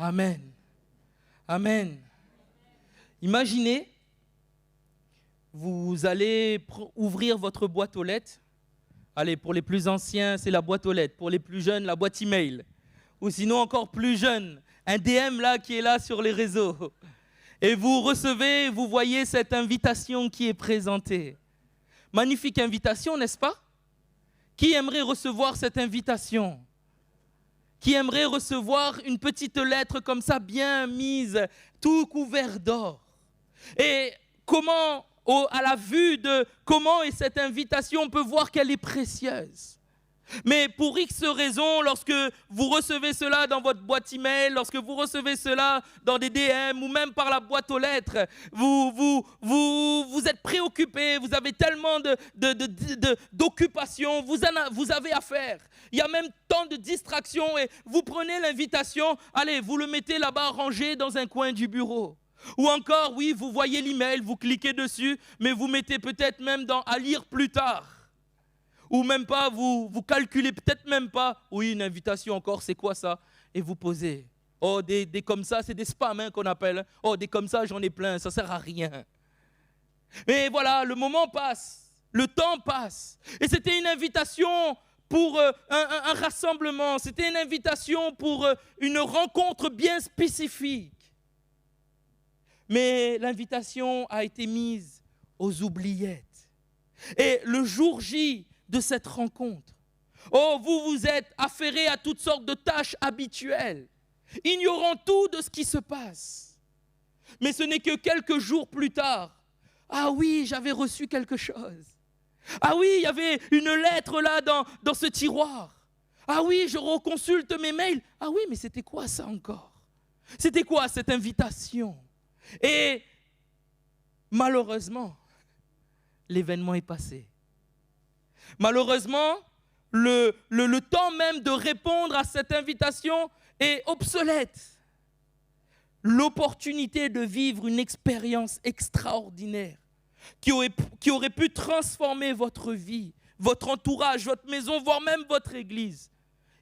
Amen. Amen. Imaginez, vous allez ouvrir votre boîte aux lettres. Allez, pour les plus anciens, c'est la boîte aux lettres. Pour les plus jeunes, la boîte email. Ou sinon encore plus jeune, un DM là qui est là sur les réseaux. Et vous recevez, vous voyez cette invitation qui est présentée. Magnifique invitation, n'est-ce pas? Qui aimerait recevoir cette invitation? Qui aimerait recevoir une petite lettre comme ça, bien mise, tout couvert d'or? Et comment, à la vue de comment est cette invitation, on peut voir qu'elle est précieuse. Mais pour X raisons, lorsque vous recevez cela dans votre boîte email, lorsque vous recevez cela dans des DM ou même par la boîte aux lettres, vous êtes préoccupé, vous avez tellement d'occupations, vous avez à faire. Il y a même tant de distractions et vous prenez l'invitation, allez, vous le mettez là-bas rangé dans un coin du bureau. Ou encore, oui, vous voyez l'email, vous cliquez dessus, mais vous mettez peut-être même à lire plus tard. Ou même pas, vous calculez peut-être même pas. Oui, une invitation encore, c'est quoi ça? Et vous posez. Oh, des comme ça, c'est des spams qu'on appelle. Oh, des comme ça, j'en ai plein, ça ne sert à rien. Mais voilà, le moment passe, le temps passe. Et c'était une invitation pour un rassemblement, c'était une invitation pour une rencontre bien spécifique. Mais l'invitation a été mise aux oubliettes. Et le jour J de cette rencontre, oh, vous êtes affairés à toutes sortes de tâches habituelles, ignorant tout de ce qui se passe. Mais ce n'est que quelques jours plus tard, ah oui, j'avais reçu quelque chose. Ah oui, il y avait une lettre là dans ce tiroir. Ah oui, je reconsulte mes mails. Ah oui, mais c'était quoi ça encore? C'était quoi cette invitation? Et malheureusement, l'événement est passé. Malheureusement, le temps même de répondre à cette invitation est obsolète. L'opportunité de vivre une expérience extraordinaire qui aurait pu transformer votre vie, votre entourage, votre maison, voire même votre église,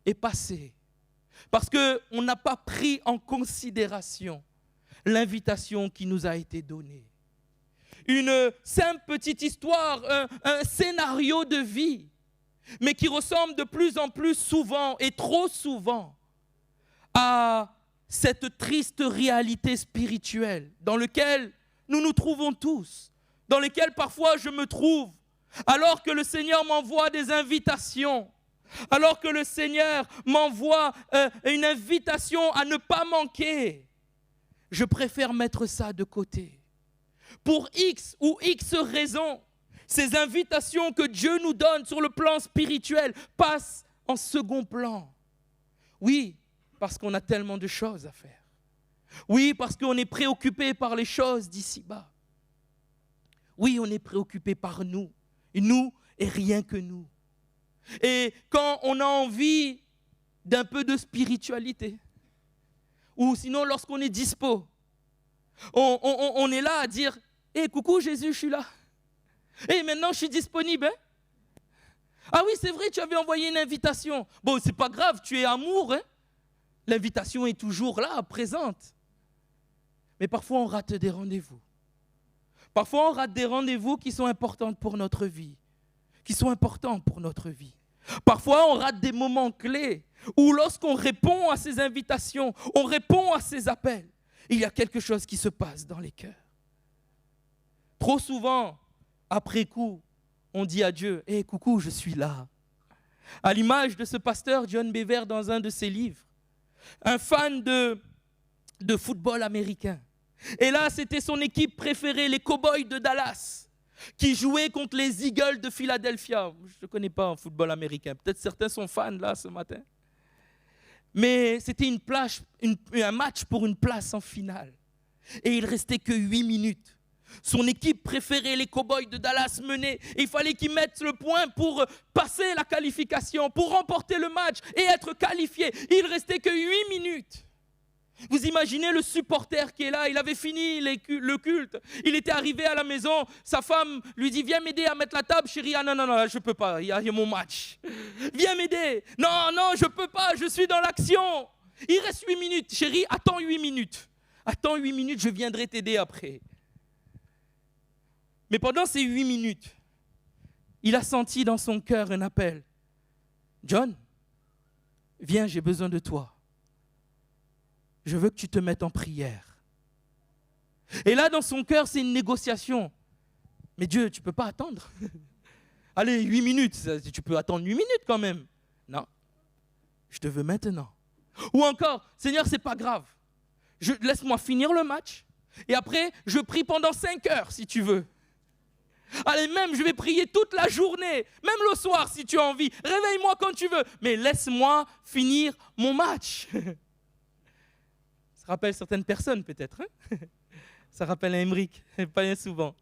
est passée. Parce qu'on n'a pas pris en considération l'invitation qui nous a été donnée. Une simple petite histoire, un scénario de vie, mais qui ressemble de plus en plus souvent et trop souvent à cette triste réalité spirituelle dans laquelle nous nous trouvons tous, dans laquelle parfois je me trouve, alors que le Seigneur m'envoie des invitations, alors que le Seigneur m'envoie une invitation à ne pas manquer, je préfère mettre ça de côté. Pour X ou X raisons, ces invitations que Dieu nous donne sur le plan spirituel passent en second plan. Oui, parce qu'on a tellement de choses à faire. Oui, parce qu'on est préoccupé par les choses d'ici-bas. Oui, on est préoccupé par nous et rien que nous. Et quand on a envie d'un peu de spiritualité, ou sinon lorsqu'on est dispo, on est là à dire « Hey, coucou Jésus, je suis là. Hey, maintenant je suis disponible. Hein? Ah oui, c'est vrai, tu avais envoyé une invitation. Bon, c'est pas grave, tu es amour. Hein? L'invitation est toujours là, présente. Mais parfois on rate des rendez-vous. Parfois on rate des rendez-vous qui sont importants pour notre vie. Parfois on rate des moments clés où lorsqu'on répond à ces invitations, on répond à ces appels, il y a quelque chose qui se passe dans les cœurs. Trop souvent, après coup, on dit à Dieu, « Hey, coucou, je suis là. » À l'image de ce pasteur John Bever dans un de ses livres, un fan de football américain. Et là, c'était son équipe préférée, les Cowboys de Dallas, qui jouaient contre les Eagles de Philadelphia. Je ne connais pas en football américain. Peut-être certains sont fans là ce matin. Mais c'était un match pour une place en finale. Et il ne restait que 8 minutes. Son équipe préférée, les Cowboys de Dallas, menait. Il fallait qu'ils mettent le point pour passer la qualification, pour remporter le match et être qualifié. Il ne restait que 8 minutes. Vous imaginez le supporter qui est là, il avait fini le culte, il était arrivé à la maison, sa femme lui dit « Viens m'aider à mettre la table, chérie. » Ah non, je ne peux pas, il y a mon match. « Viens m'aider. » Non, je ne peux pas, je suis dans l'action. Il reste 8 minutes. Chérie, attends 8 minutes. Attends 8 minutes, je viendrai t'aider après. Mais pendant ces 8 minutes, il a senti dans son cœur un appel. John, viens, j'ai besoin de toi. Je veux que tu te mettes en prière. Et là, dans son cœur, c'est une négociation. Mais Dieu, tu ne peux pas attendre. Allez, 8 minutes, tu peux attendre 8 minutes quand même. Non, je te veux maintenant. Ou encore, Seigneur, ce n'est pas grave. Laisse-moi finir le match. Et après, je prie pendant 5 heures si tu veux. Allez, même, je vais prier toute la journée, même le soir si tu as envie. Réveille-moi quand tu veux, mais laisse-moi finir mon match. Ça rappelle certaines personnes peut-être. Hein? Ça rappelle un Emmerich, pas bien souvent.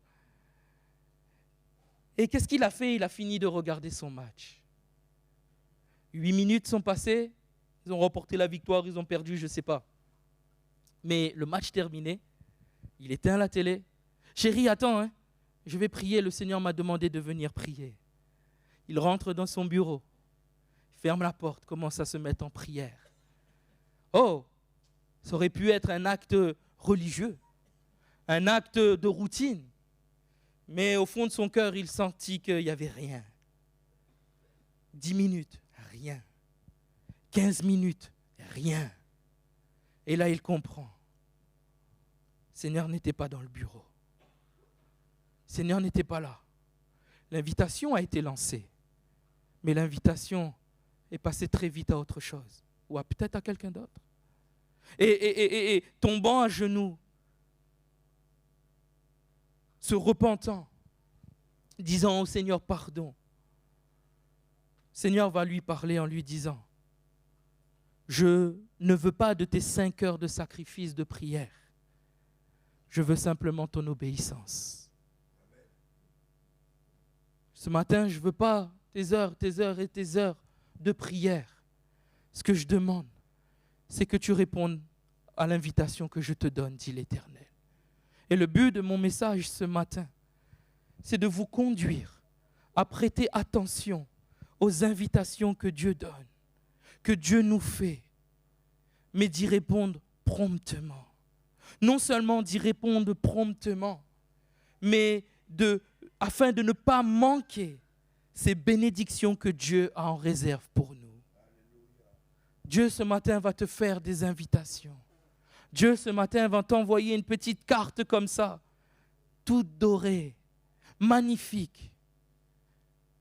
Et qu'est-ce qu'il a fait? Il a fini de regarder son match. 8 minutes sont passées, ils ont remporté la victoire, ils ont perdu, je ne sais pas. Mais le match terminé, il éteint la télé. Chérie, attends, hein, je vais prier, le Seigneur m'a demandé de venir prier. Il rentre dans son bureau, ferme la porte, commence à se mettre en prière. Oh, ça aurait pu être un acte religieux, un acte de routine. Mais au fond de son cœur, il sentit qu'il n'y avait rien. 10 minutes, rien. 15 minutes, rien. Et là, il comprend. Seigneur n'était pas dans le bureau. Seigneur n'était pas là. L'invitation a été lancée. Mais l'invitation est passée très vite à autre chose. Ou peut-être à quelqu'un d'autre. Et tombant à genoux, se repentant, disant au Seigneur pardon. Seigneur va lui parler en lui disant, je ne veux pas de tes 5 heures de sacrifice de prière. Je veux simplement ton obéissance. Ce matin, je ne veux pas tes heures et tes heures de prière. Ce que je demande, c'est que tu répondes à l'invitation que je te donne, dit l'Éternel. Et le but de mon message ce matin, c'est de vous conduire à prêter attention aux invitations que Dieu donne, que Dieu nous fait, mais d'y répondre promptement. Non seulement d'y répondre promptement, mais afin de ne pas manquer ces bénédictions que Dieu a en réserve pour nous. Dieu ce matin va te faire des invitations. Dieu ce matin va t'envoyer une petite carte comme ça, toute dorée, magnifique.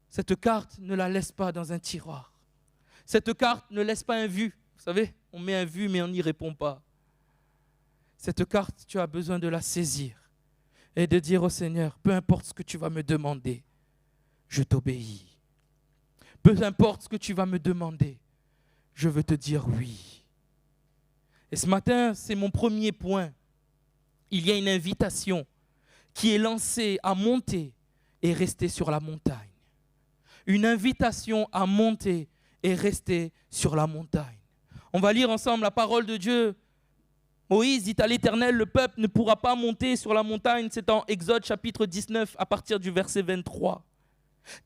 Cette carte, ne la laisse pas dans un tiroir. Cette carte ne laisse pas un vu. Vous savez, on met un vu mais on n'y répond pas. Cette carte, tu as besoin de la saisir et de dire au Seigneur, peu importe ce que tu vas me demander, je t'obéis. Peu importe ce que tu vas me demander, je veux te dire oui. Et ce matin, c'est mon premier point. Il y a une invitation qui est lancée à monter et rester sur la montagne. Une invitation à monter et rester sur la montagne. On va lire ensemble la parole de Dieu. Moïse dit à l'Éternel, le peuple ne pourra pas monter sur la montagne. C'est en Exode chapitre 19 à partir du verset 23.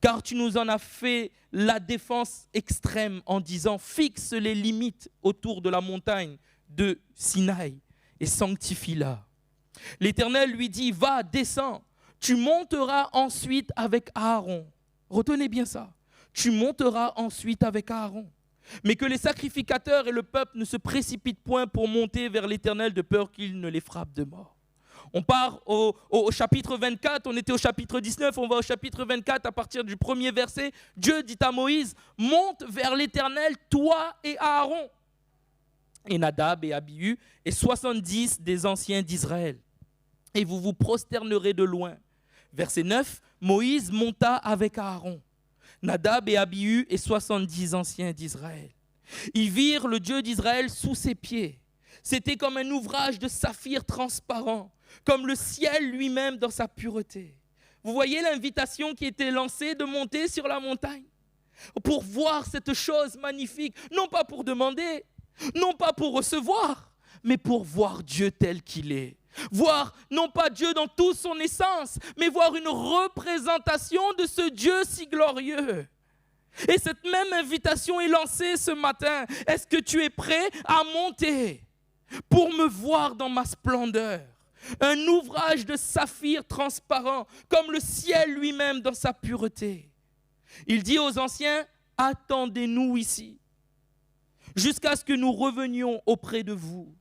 Car tu nous en as fait la défense extrême en disant, fixe les limites autour de la montagne de Sinaï et sanctifie-la. L'Éternel lui dit, va, descends, tu monteras ensuite avec Aaron. Retenez bien ça. Tu monteras ensuite avec Aaron. Mais que les sacrificateurs et le peuple ne se précipitent point pour monter vers l'Éternel de peur qu'il ne les frappe de mort. On part au chapitre 24, on était au chapitre 19, on va au chapitre 24 à partir du premier verset. Dieu dit à Moïse, monte vers l'Éternel, toi et Aaron. Et Nadab et Abihu et 70 des anciens d'Israël. Et vous vous prosternerez de loin. Verset 9, Moïse monta avec Aaron, Nadab et Abihu et 70 anciens d'Israël. Ils virent le Dieu d'Israël sous ses pieds. C'était comme un ouvrage de saphir transparent, comme le ciel lui-même dans sa pureté. Vous voyez l'invitation qui était lancée de monter sur la montagne pour voir cette chose magnifique, non pas pour demander, non pas pour recevoir, mais pour voir Dieu tel qu'il est. Voir non pas Dieu dans toute son essence, mais voir une représentation de ce Dieu si glorieux. Et cette même invitation est lancée ce matin. Est-ce que tu es prêt à monter pour me voir dans ma splendeur? Un ouvrage de saphir transparent, comme le ciel lui-même dans sa pureté. Il dit aux anciens, attendez-nous ici, jusqu'à ce que nous revenions auprès de vous.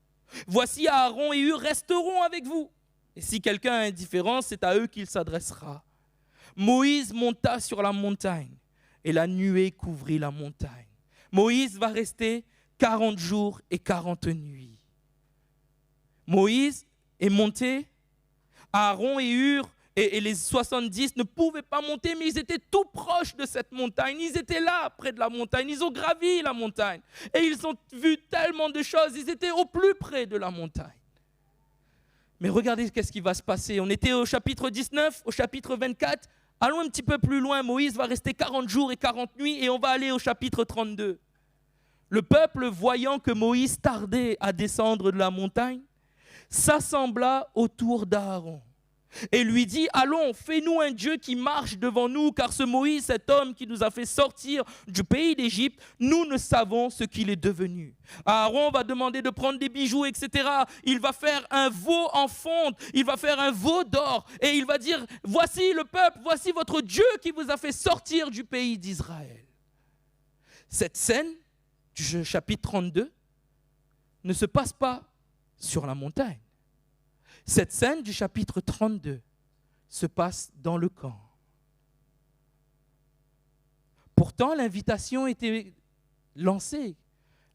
Voici Aaron et Hur resteront avec vous. Et si quelqu'un est indifférent, c'est à eux qu'il s'adressera. Moïse monta sur la montagne et la nuée couvrit la montagne. Moïse va rester 40 jours et 40 nuits. Moïse est monté, Aaron et Hur et les 70 ne pouvaient pas monter, mais ils étaient tout proches de cette montagne. Ils étaient là, près de la montagne. Ils ont gravi la montagne. Et ils ont vu tellement de choses. Ils étaient au plus près de la montagne. Mais regardez qu'est-ce qui va se passer. On était au chapitre 19, au chapitre 24. Allons un petit peu plus loin. Moïse va rester 40 jours et 40 nuits et on va aller au chapitre 32. Le peuple, voyant que Moïse tardait à descendre de la montagne, s'assembla autour d'Aaron et lui dit, allons, fais-nous un Dieu qui marche devant nous, car ce Moïse, cet homme qui nous a fait sortir du pays d'Égypte, nous ne savons ce qu'il est devenu. Aaron va demander de prendre des bijoux, etc. Il va faire un veau en fonte, il va faire un veau d'or, et il va dire, voici le peuple, voici votre Dieu qui vous a fait sortir du pays d'Israël. Cette scène du chapitre 32 ne se passe pas sur la montagne. Cette scène du chapitre 32 se passe dans le camp. Pourtant, l'invitation était lancée.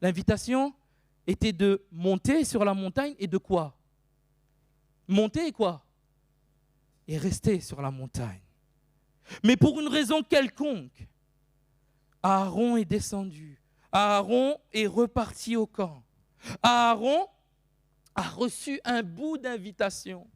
L'invitation était de monter sur la montagne et de quoi? Monter et quoi? Et rester sur la montagne. Mais pour une raison quelconque, Aaron est descendu. Aaron est reparti au camp. Aaron a reçu un bout d'invitation.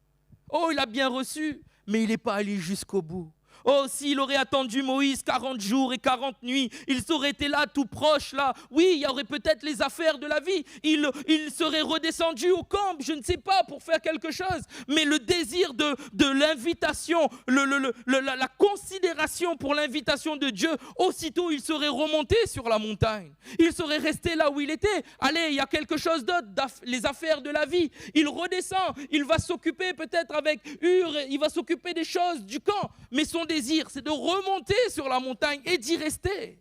Oh, il a bien reçu, mais il n'est pas allé jusqu'au bout. Oh, s'il aurait attendu Moïse 40 jours et 40 nuits, il serait été là, tout proche, là. Oui, il y aurait peut-être les affaires de la vie. Il serait redescendu au camp, je ne sais pas, pour faire quelque chose. Mais le désir de l'invitation, la considération pour l'invitation de Dieu, aussitôt il serait remonté sur la montagne. Il serait resté là où il était. Allez, il y a quelque chose d'autre, les affaires de la vie. Il redescend, il va s'occuper peut-être avec Hur, il va s'occuper des choses du camp. Mais son désir, c'est de remonter sur la montagne et d'y rester.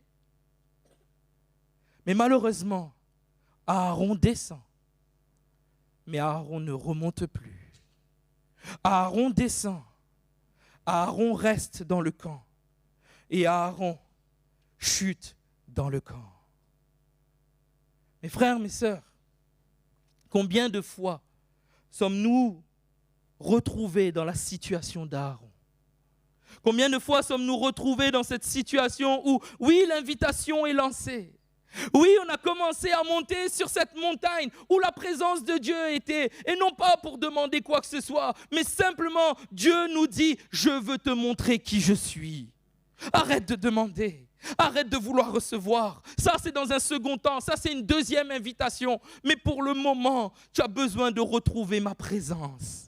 Mais malheureusement, Aaron descend. Mais Aaron ne remonte plus. Aaron descend. Aaron reste dans le camp. Et Aaron chute dans le camp. Mes frères, mes sœurs, combien de fois sommes-nous retrouvés dans la situation d'Aaron? Combien de fois sommes-nous retrouvés dans cette situation où, oui, l'invitation est lancée. Oui, on a commencé à monter sur cette montagne où la présence de Dieu était. Et non pas pour demander quoi que ce soit, mais simplement, Dieu nous dit, je veux te montrer qui je suis. Arrête de demander. Arrête de vouloir recevoir. Ça, c'est dans un second temps. Ça, c'est une deuxième invitation. Mais pour le moment, tu as besoin de retrouver ma présence.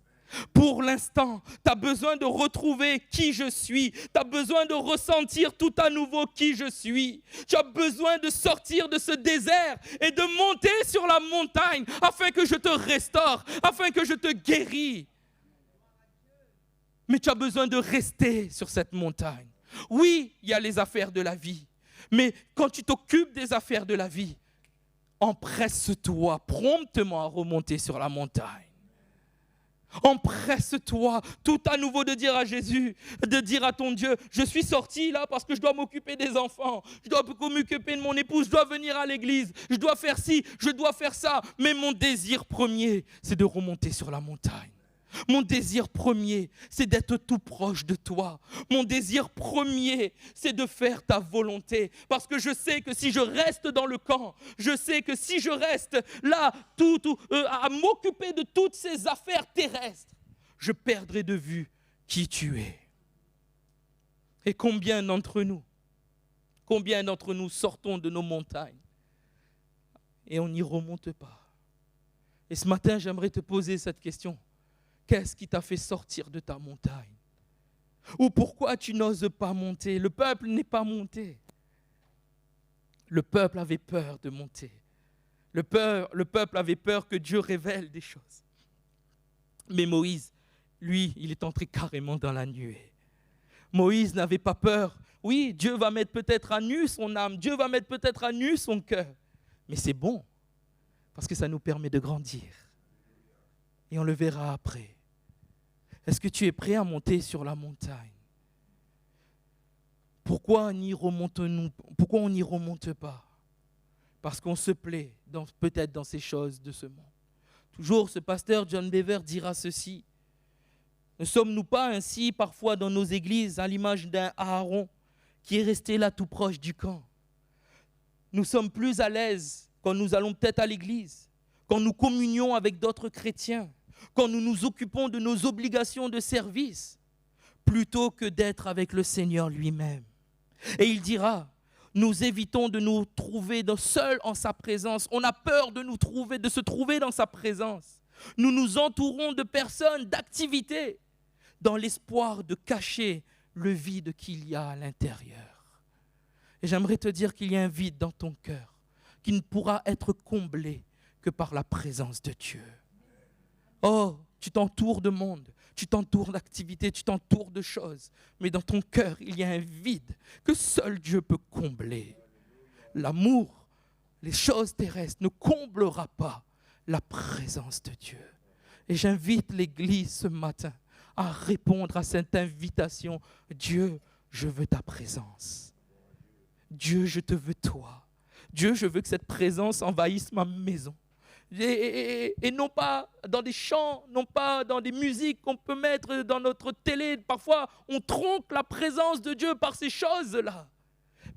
Pour l'instant, tu as besoin de retrouver qui je suis. Tu as besoin de ressentir tout à nouveau qui je suis. Tu as besoin de sortir de ce désert et de monter sur la montagne afin que je te restaure, afin que je te guéris. Mais tu as besoin de rester sur cette montagne. Oui, il y a les affaires de la vie. Mais quand tu t'occupes des affaires de la vie, empresse-toi promptement à remonter sur la montagne. Empresse-toi tout à nouveau de dire à Jésus, de dire à ton Dieu, je suis sorti là parce que je dois m'occuper des enfants, je dois m'occuper de mon épouse, je dois venir à l'église, je dois faire ci, je dois faire ça. Mais mon désir premier, c'est de remonter sur la montagne. Mon désir premier, c'est d'être tout proche de toi. Mon désir premier, c'est de faire ta volonté. Parce que je sais que si je reste dans le camp, je sais que si je reste là, à m'occuper de toutes ces affaires terrestres, je perdrai de vue qui tu es. Et combien d'entre nous sortons de nos montagnes et on n'y remonte pas. Et ce matin, j'aimerais te poser cette question. Qu'est-ce qui t'a fait sortir de ta montagne? Ou pourquoi tu n'oses pas monter? Le peuple n'est pas monté. Le peuple avait peur de monter. Le peuple avait peur que Dieu révèle des choses. Mais Moïse, lui, il est entré carrément dans la nuée. Moïse n'avait pas peur. Oui, Dieu va mettre peut-être à nu son âme, Dieu va mettre peut-être à nu son cœur. Mais c'est bon, parce que ça nous permet de grandir. Et on le verra après. Est-ce que tu es prêt à monter sur la montagne? Pourquoi on n'y remonte pas? Parce qu'on se plaît peut-être dans ces choses de ce monde. Toujours ce pasteur John Bever dira ceci. Ne sommes-nous pas ainsi parfois dans nos églises à l'image d'un Aaron qui est resté là tout proche du camp? Nous sommes plus à l'aise quand nous allons peut-être à l'église, quand nous communions avec d'autres chrétiens, quand nous nous occupons de nos obligations de service, plutôt que d'être avec le Seigneur lui-même. Et il dira, nous évitons de nous trouver seuls en sa présence. On a peur de se trouver dans sa présence. Nous nous entourons de personnes, d'activités, dans l'espoir de cacher le vide qu'il y a à l'intérieur. Et j'aimerais te dire qu'il y a un vide dans ton cœur qui ne pourra être comblé que par la présence de Dieu. Oh, tu t'entoures de monde, tu t'entoures d'activités, tu t'entoures de choses, mais dans ton cœur, il y a un vide que seul Dieu peut combler. L'amour, les choses terrestres ne comblera pas la présence de Dieu. Et j'invite l'Église ce matin à répondre à cette invitation. Dieu, je veux ta présence. Dieu, je te veux toi. Dieu, je veux que cette présence envahisse ma maison. Et non pas dans des chants, non pas dans des musiques qu'on peut mettre dans notre télé. Parfois, on tronque la présence de Dieu par ces choses-là.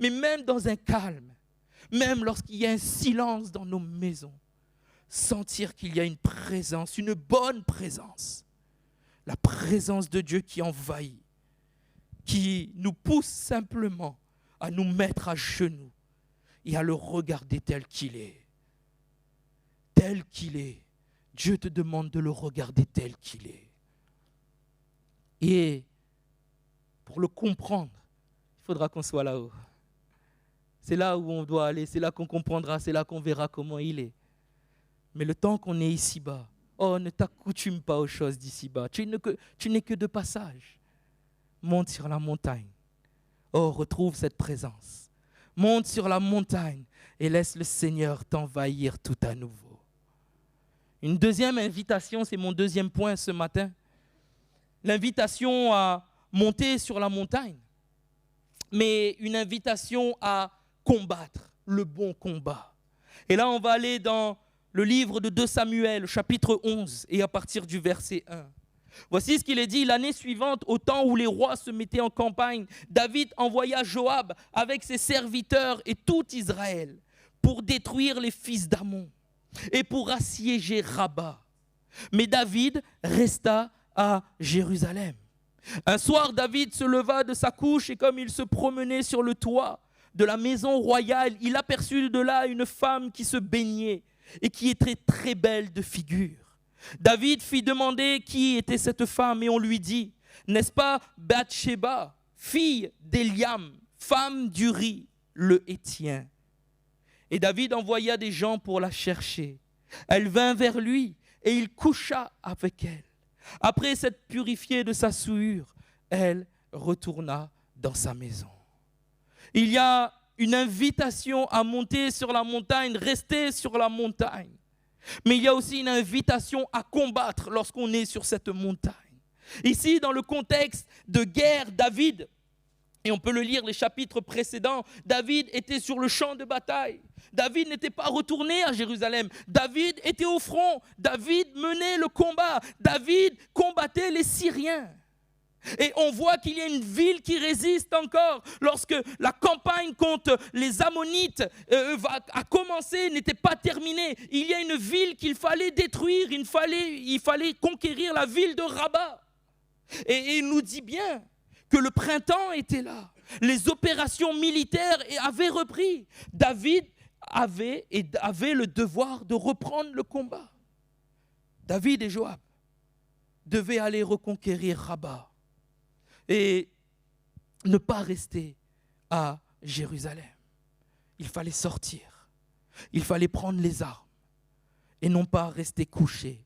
Mais même dans un calme, même lorsqu'il y a un silence dans nos maisons, sentir qu'il y a une présence, une bonne présence. La présence de Dieu qui envahit, qui nous pousse simplement à nous mettre à genoux et à le regarder tel qu'il est. Tel qu'il est. Dieu te demande de le regarder tel qu'il est. Et pour le comprendre, il faudra qu'on soit là-haut. C'est là où on doit aller, c'est là qu'on comprendra, c'est là qu'on verra comment il est. Mais le temps qu'on est ici-bas, oh, ne t'accoutume pas aux choses d'ici-bas. Tu n'es que de passage. Monte sur la montagne. Oh, retrouve cette présence. Monte sur la montagne et laisse le Seigneur t'envahir tout à nouveau. Une deuxième invitation, c'est mon deuxième point ce matin. L'invitation à monter sur la montagne, mais une invitation à combattre le bon combat. Et là, on va aller dans le livre de 2 Samuel, chapitre 11, et à partir du verset 1. Voici ce qu'il est dit. L'année suivante, au temps où les rois se mettaient en campagne, David envoya Joab avec ses serviteurs et tout Israël pour détruire les fils d'Ammon et pour assiéger Rabba. Mais David resta à Jérusalem. Un soir, David se leva de sa couche et comme il se promenait sur le toit de la maison royale, il aperçut de là une femme qui se baignait et qui était très belle de figure. David fit demander qui était cette femme et on lui dit, n'est-ce pas Bathsheba, fille d'Eliam, femme d'Uri, le Héthien? Et David envoya des gens pour la chercher. Elle vint vers lui et il coucha avec elle. Après s'être purifiée de sa souillure, elle retourna dans sa maison. Il y a une invitation à monter sur la montagne, rester sur la montagne. Mais il y a aussi une invitation à combattre lorsqu'on est sur cette montagne. Ici, dans le contexte de guerre, David, et on peut le lire les chapitres précédents, David était sur le champ de bataille. David n'était pas retourné à Jérusalem. David était au front. David menait le combat. David combattait les Syriens. Et on voit qu'il y a une ville qui résiste encore. Lorsque la campagne contre les Ammonites a commencé, n'était pas terminée. Il y a une ville qu'il fallait détruire. Il fallait conquérir la ville de Rabat. Et il nous dit bien que le printemps était là. Les opérations militaires avaient repris. David avait le devoir de reprendre le combat. David et Joab devaient aller reconquérir Rabat et ne pas rester à Jérusalem. il fallait sortir. Il fallait prendre les armes et non pas rester couché,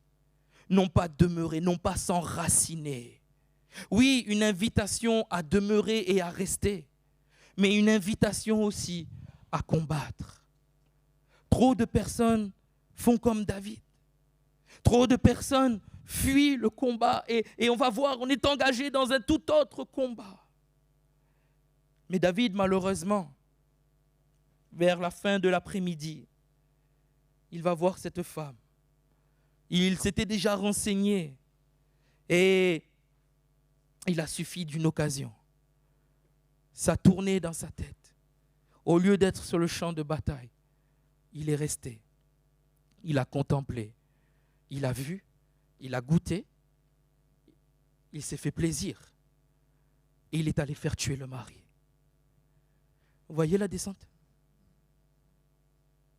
non pas demeurer, non pas s'enraciner. Oui, une invitation à demeurer et à rester, mais une invitation aussi à combattre. Trop de personnes font comme David. Trop de personnes fuient le combat et on va voir, on est engagé dans un tout autre combat. Mais David, malheureusement, vers la fin de l'après-midi, il va voir cette femme. Il s'était déjà renseigné et il a suffi d'une occasion. Ça tournait dans sa tête. Au lieu d'être sur le champ de bataille, il est resté. Il a contemplé. Il a vu. Il a goûté. Il s'est fait plaisir. Et il est allé faire tuer le mari. Vous voyez la descente?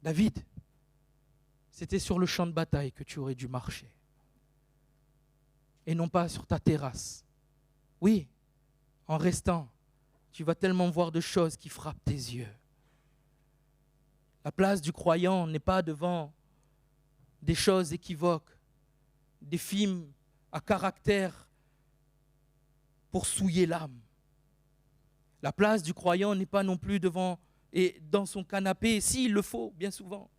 David, c'était sur le champ de bataille que tu aurais dû marcher. Et non pas sur ta terrasse. Oui, en restant, tu vas tellement voir de choses qui frappent tes yeux. La place du croyant n'est pas devant des choses équivoques, des films à caractère pour souiller l'âme. La place du croyant n'est pas non plus devant et dans son canapé, s'il le faut, bien souvent.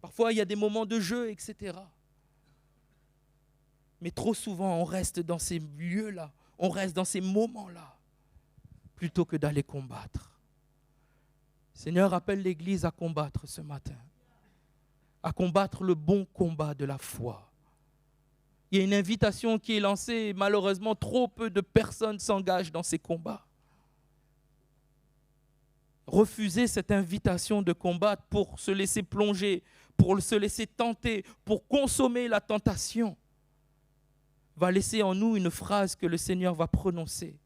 Parfois, il y a des moments de jeu, etc. Mais trop souvent, on reste dans ces lieux-là, on reste dans ces moments-là, plutôt que d'aller combattre. Seigneur, appelle l'Église à combattre ce matin, à combattre le bon combat de la foi. Il y a une invitation qui est lancée et malheureusement, trop peu de personnes s'engagent dans ces combats. Refuser cette invitation de combattre pour se laisser plonger, pour se laisser tenter, pour consommer la tentation, va laisser en nous une phrase que le Seigneur va prononcer,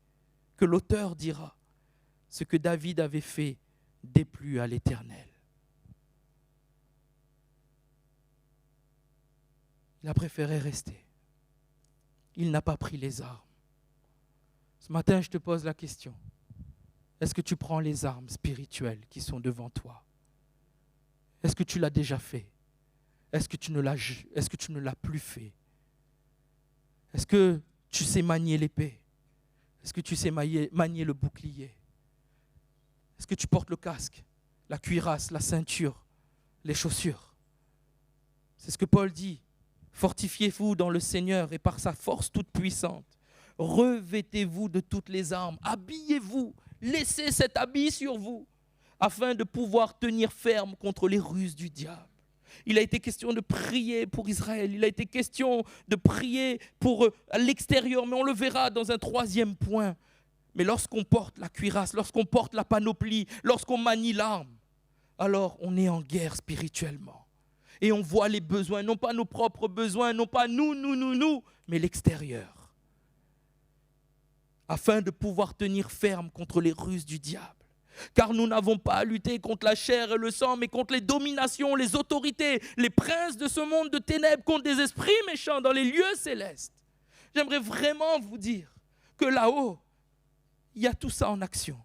que l'auteur dira. Ce que David avait fait déplut à l'Éternel. Il a préféré rester. Il n'a pas pris les armes. Ce matin, je te pose la question. Est-ce que tu prends les armes spirituelles qui sont devant toi? Est-ce que tu l'as déjà fait? Est-ce que tu ne l'as plus fait? Est-ce que tu sais manier l'épée? Est-ce que tu sais manier le bouclier? Est-ce que tu portes le casque, la cuirasse, la ceinture, les chaussures? C'est ce que Paul dit. Fortifiez-vous dans le Seigneur et par sa force toute puissante. Revêtez-vous de toutes les armes. Habillez-vous. Laissez cet habit sur vous afin de pouvoir tenir ferme contre les ruses du diable. Il a été question de prier pour Israël. Il a été question de prier pour l'extérieur, mais on le verra dans un troisième point. Mais lorsqu'on porte la cuirasse, lorsqu'on porte la panoplie, lorsqu'on manie l'arme, alors on est en guerre spirituellement. Et on voit les besoins, non pas nos propres besoins, non pas nous, mais l'extérieur. Afin de pouvoir tenir ferme contre les ruses du diable. Car nous n'avons pas à lutter contre la chair et le sang, mais contre les dominations, les autorités, les princes de ce monde de ténèbres, contre des esprits méchants dans les lieux célestes. J'aimerais vraiment vous dire que là-haut, il y a tout ça en action.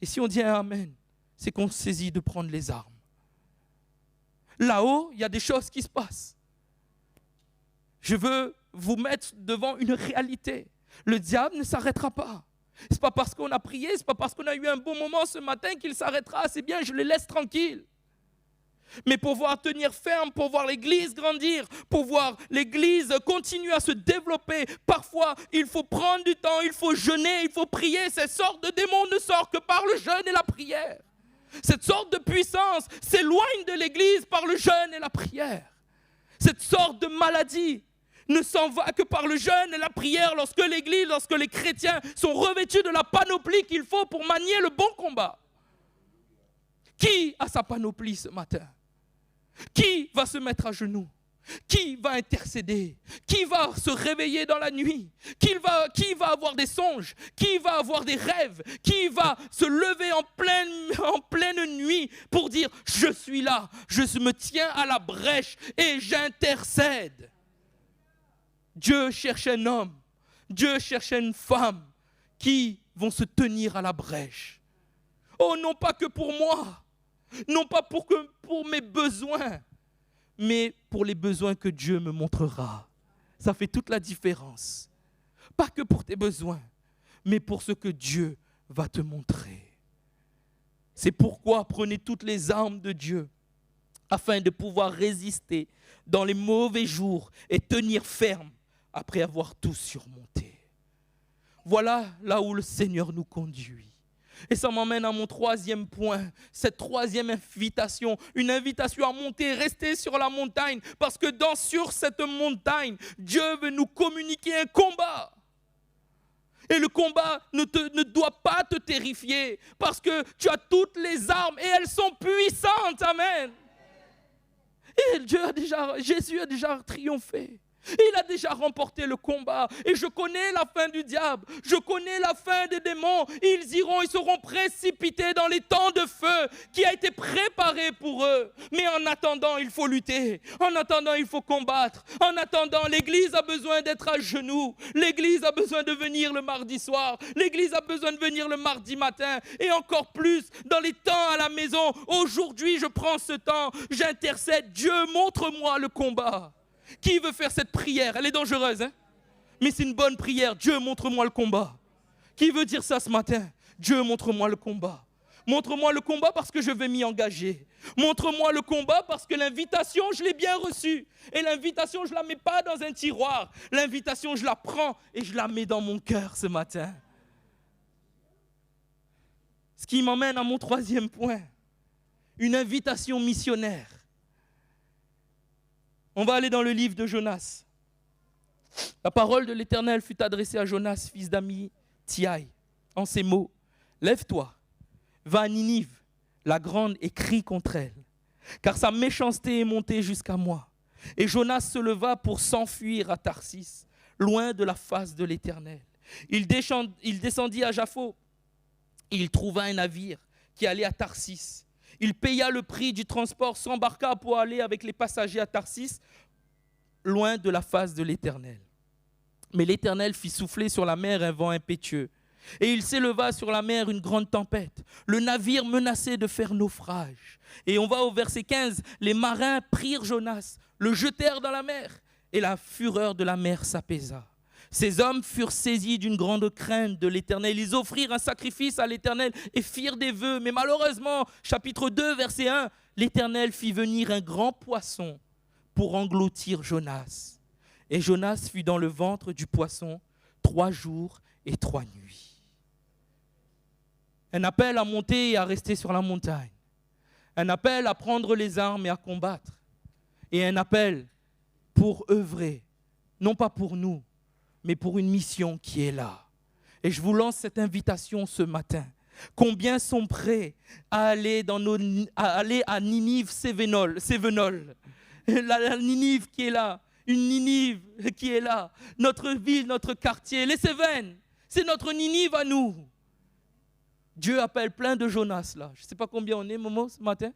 Et si on dit un amen, c'est qu'on saisit de prendre les armes. Là-haut, il y a des choses qui se passent. Je veux vous mettre devant une réalité. Le diable ne s'arrêtera pas. Ce n'est pas parce qu'on a prié, ce n'est pas parce qu'on a eu un bon moment ce matin qu'il s'arrêtera. C'est bien, je le laisse tranquille. Mais pour voir tenir ferme, pour voir l'Église grandir, pour voir l'Église continuer à se développer, parfois il faut prendre du temps, il faut jeûner, il faut prier. Cette sorte de démon ne sort que par le jeûne et la prière. Cette sorte de puissance s'éloigne de l'Église par le jeûne et la prière. Cette sorte de maladie ne s'en va que par le jeûne et la prière lorsque l'Église, lorsque les chrétiens sont revêtus de la panoplie qu'il faut pour manier le bon combat. Qui a sa panoplie ce matin? Qui va se mettre à genoux? Qui va intercéder? Qui va se réveiller dans la nuit? Qui va avoir des songes? Qui va avoir des rêves? Qui va se lever en pleine nuit pour dire « Je suis là, je me tiens à la brèche et j'intercède ». Dieu cherche un homme, Dieu cherche une femme qui vont se tenir à la brèche. Oh, non pas que pour moi, non pas pour mes besoins, mais pour les besoins que Dieu me montrera. Ça fait toute la différence. Pas que pour tes besoins, mais pour ce que Dieu va te montrer. C'est pourquoi prenez toutes les armes de Dieu afin de pouvoir résister dans les mauvais jours et tenir ferme après avoir tout surmonté. Voilà là où le Seigneur nous conduit. Et ça m'emmène à mon troisième point, cette troisième invitation, une invitation à monter, rester sur la montagne, parce que sur cette montagne, Dieu veut nous communiquer un combat. Et le combat ne doit pas te terrifier, parce que tu as toutes les armes et elles sont puissantes, amen. Et Jésus a déjà triomphé. Il a déjà remporté le combat. Et je connais la fin du diable. Je connais la fin des démons. Ils seront précipités dans les temps de feu qui a été préparé pour eux. Mais en attendant, il faut lutter. En attendant, il faut combattre. En attendant, l'Église a besoin d'être à genoux. L'Église a besoin de venir le mardi soir. L'Église a besoin de venir le mardi matin. Et encore plus, dans les temps à la maison. Aujourd'hui, je prends ce temps. J'intercède. Dieu, montre-moi le combat. Qui veut faire cette prière? Elle est dangereuse, hein? Mais c'est une bonne prière. Dieu, montre-moi le combat. Qui veut dire ça ce matin? Dieu, montre-moi le combat. Montre-moi le combat parce que je vais m'y engager. Montre-moi le combat parce que l'invitation, je l'ai bien reçue. Et l'invitation, je ne la mets pas dans un tiroir. L'invitation, je la prends et je la mets dans mon cœur ce matin. Ce qui m'emmène à mon troisième point. Une invitation missionnaire. On va aller dans le livre de Jonas. La parole de l'Éternel fut adressée à Jonas, fils d'Amittai, en ces mots. Lève-toi, va à Ninive, la grande, et crie contre elle, car sa méchanceté est montée jusqu'à moi. Et Jonas se leva pour s'enfuir à Tarsis, loin de la face de l'Éternel. Il descendit à Jaffo. Il trouva un navire qui allait à Tarsis. Il paya le prix du transport, s'embarqua pour aller avec les passagers à Tarsis, loin de la face de l'Éternel. Mais l'Éternel fit souffler sur la mer un vent impétueux. Et il s'éleva sur la mer une grande tempête. Le navire menaçait de faire naufrage. Et on va au verset 15. Les marins prirent Jonas, le jetèrent dans la mer, et la fureur de la mer s'apaisa. Ces hommes furent saisis d'une grande crainte de l'Éternel. Ils offrirent un sacrifice à l'Éternel et firent des vœux. Mais malheureusement, chapitre 2, verset 1, l'Éternel fit venir un grand poisson pour engloutir Jonas. Et Jonas fut dans le ventre du poisson 3 jours et 3 nuits. Un appel à monter et à rester sur la montagne. Un appel à prendre les armes et à combattre. Et un appel pour œuvrer, non pas pour nous, mais pour une mission qui est là. Et je vous lance cette invitation ce matin. Combien sont prêts à aller, à Ninive Sévenol, la Ninive qui est là, une Ninive qui est là, notre ville, notre quartier, les Cévennes, c'est notre Ninive à nous. Dieu appelle plein de Jonas là. Je ne sais pas combien on est, Momo, ce matin,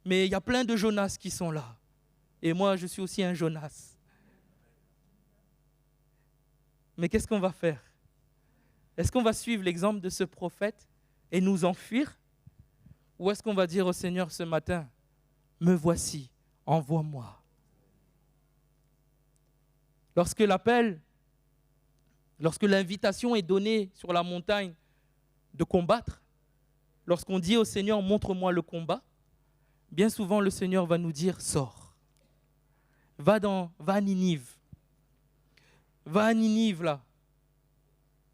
mais il y a plein de Jonas qui sont là. Et moi, je suis aussi un Jonas. Mais qu'est-ce qu'on va faire? Est-ce qu'on va suivre l'exemple de ce prophète et nous enfuir? Ou est-ce qu'on va dire au Seigneur ce matin, me voici, envoie-moi? Lorsque l'invitation est donnée sur la montagne de combattre, lorsqu'on dit au Seigneur, montre-moi le combat, bien souvent le Seigneur va nous dire, sors, va à Ninive. Va à Ninive,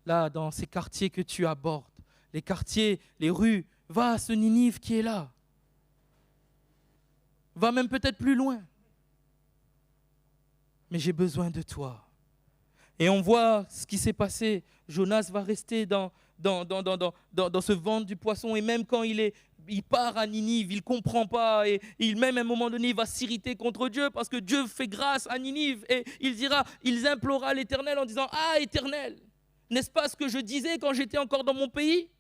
là, dans ces quartiers que tu abordes, les quartiers, les rues, va à ce Ninive qui est là. Va même peut-être plus loin. Mais j'ai besoin de toi. Et on voit ce qui s'est passé. Jonas va rester dans ce ventre du poisson, et même quand il part à Ninive, il ne comprend pas, et même à un moment donné, il va s'irriter contre Dieu, parce que Dieu fait grâce à Ninive, et il implora l'Éternel en disant, ah Éternel, n'est-ce pas ce que je disais quand j'étais encore dans mon pays?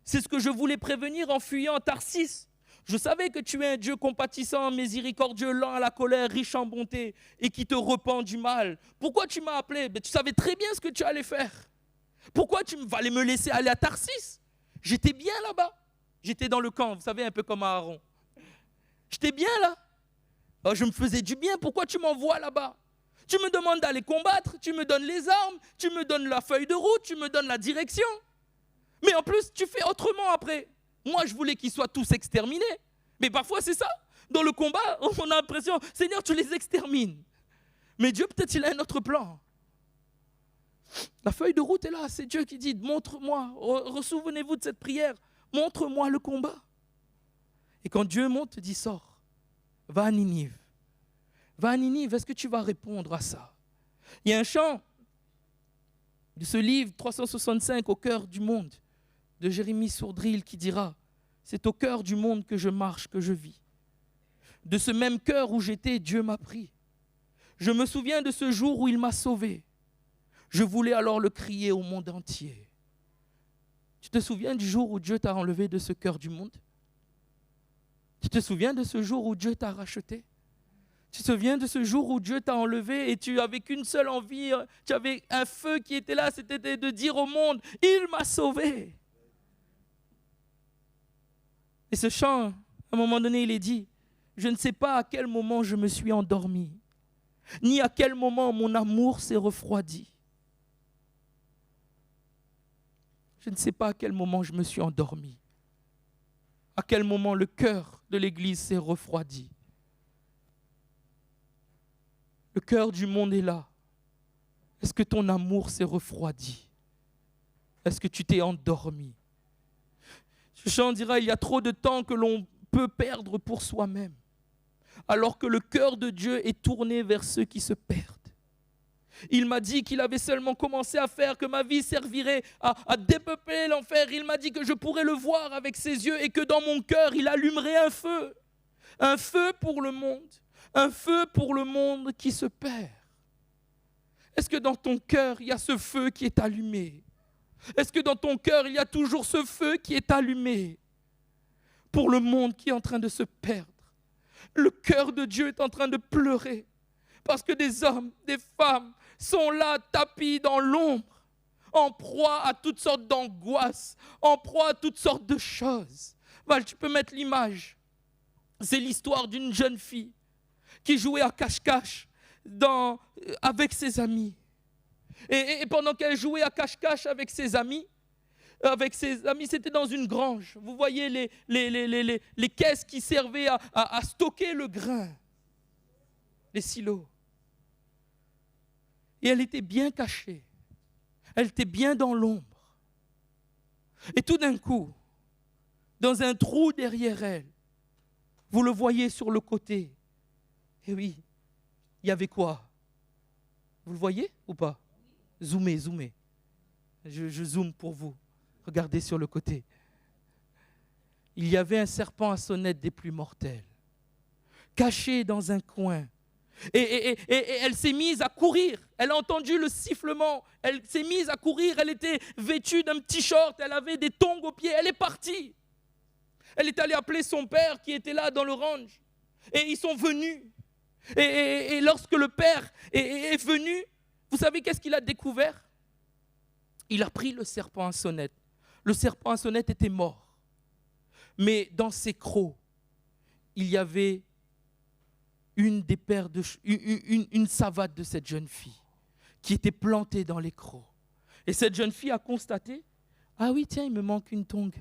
C'est ce que je voulais prévenir en fuyant à Tarsis. Je savais que tu es un Dieu compatissant, miséricordieux, lent à la colère, riche en bonté, et qui te repent du mal. Pourquoi tu m'as appelé? Tu savais très bien ce que tu allais faire. Pourquoi tu allais me laisser aller à Tarsis? J'étais bien là-bas. J'étais dans le camp, vous savez, un peu comme Aaron. J'étais bien là. Alors, je me faisais du bien. Pourquoi tu m'envoies là-bas? Tu me demandes d'aller combattre, tu me donnes les armes, tu me donnes la feuille de route, tu me donnes la direction. Mais en plus, tu fais autrement après. Moi, je voulais qu'ils soient tous exterminés. Mais parfois, c'est ça. Dans le combat, on a l'impression, Seigneur, tu les extermines. Mais Dieu, peut-être, il a un autre plan. La feuille de route est là. C'est Dieu qui dit, montre-moi. Ressouvenez-vous de cette prière. Montre-moi le combat. Et quand Dieu monte, dit, sors. Va à Ninive. Va à Ninive. Est-ce que tu vas répondre à ça? Il y a un chant de ce livre 365 au cœur du monde de Jérémie Sourdril qui dira, c'est au cœur du monde que je marche, que je vis. De ce même cœur où j'étais, Dieu m'a pris. Je me souviens de ce jour où il m'a sauvé. Je voulais alors le crier au monde entier. Tu te souviens du jour où Dieu t'a enlevé de ce cœur du monde? Tu te souviens de ce jour où Dieu t'a racheté? Tu te souviens de ce jour où Dieu t'a enlevé et tu avais qu'une seule envie, tu avais un feu qui était là, c'était de dire au monde, il m'a sauvé. Et ce chant, à un moment donné, il est dit, je ne sais pas à quel moment je me suis endormi, ni à quel moment mon amour s'est refroidi. Je ne sais pas à quel moment je me suis endormi, à quel moment le cœur de l'Église s'est refroidi. Le cœur du monde est là. Est-ce que ton amour s'est refroidi? Est-ce que tu t'es endormi? Ce chant dira, il y a trop de temps que l'on peut perdre pour soi-même, alors que le cœur de Dieu est tourné vers ceux qui se perdent. Il m'a dit qu'il avait seulement commencé à faire, que ma vie servirait à dépeupler l'enfer. Il m'a dit que je pourrais le voir avec ses yeux et que dans mon cœur, il allumerait un feu pour le monde. Un feu pour le monde qui se perd. Est-ce que dans ton cœur, il y a ce feu qui est allumé? Est-ce que dans ton cœur, il y a toujours ce feu qui est allumé pour le monde qui est en train de se perdre? Le cœur de Dieu est en train de pleurer parce que des hommes, des femmes sont là tapis dans l'ombre, en proie à toutes sortes d'angoisses, en proie à toutes sortes de choses. Val, tu peux mettre l'image. C'est l'histoire d'une jeune fille qui jouait à cache-cache avec ses amis. Et pendant qu'elle jouait à cache-cache avec ses amis, c'était dans une grange. Vous voyez les caisses qui servaient à stocker le grain, les silos. Et elle était bien cachée. Elle était bien dans l'ombre. Et tout d'un coup, dans un trou derrière elle, vous le voyez sur le côté. Et oui, il y avait quoi? Vous le voyez ou pas? Zoomez. Je zoome pour vous. Regardez sur le côté. Il y avait un serpent à sonnette des plus mortels, caché dans un coin. Et elle s'est mise à courir. Elle a entendu le sifflement. Elle s'est mise à courir. Elle était vêtue d'un petit short. Elle avait des tongs aux pieds. Elle est partie. Elle est allée appeler son père qui était là dans le range. Et ils sont venus. Et lorsque le père est venu, vous savez qu'est-ce qu'il a découvert? Il a pris le serpent à sonnette. Le serpent à sonnette était mort. Mais dans ses crocs, il y avait une savate de cette jeune fille qui était plantée dans les crocs. Et cette jeune fille a constaté, ah oui, tiens, il me manque une tongue.